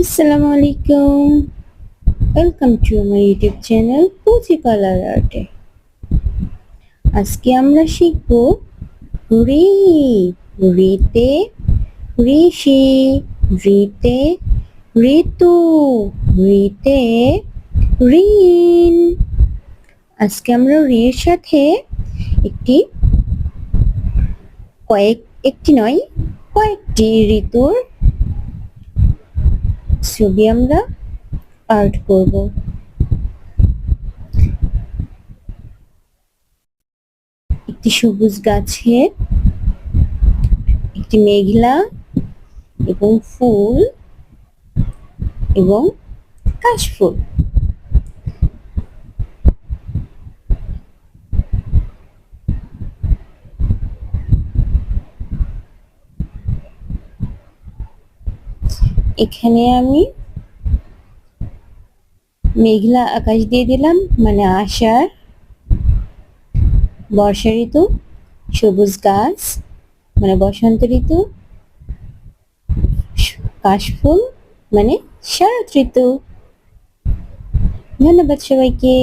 আসসালামু আলাইকুম। Welcome to my YouTube channel Puchi colour আর্টে। আজকে আমরা শিখব রি। রিতে ঋষি, রিতে ঋতু, রিতে ঋণ। আজকে আমরা রির সাথে একটি একটি নয় কয়েকটি ঋতুর ছবি আমরা আর্ট করব। একটি সবুজ গাছের, একটি মেঘলা এবং ফুল এবং কাশফুল। এখানে আমি মেঘলা আকাশ দিয়ে দিলাম, মানে আষাঢ়, বর্ষা ঋতু, সবুজ গাছ মানে বসন্ত ঋতু, কাশফুল মানে শরৎ ঋতু। ধন্যবাদ সবাইকে।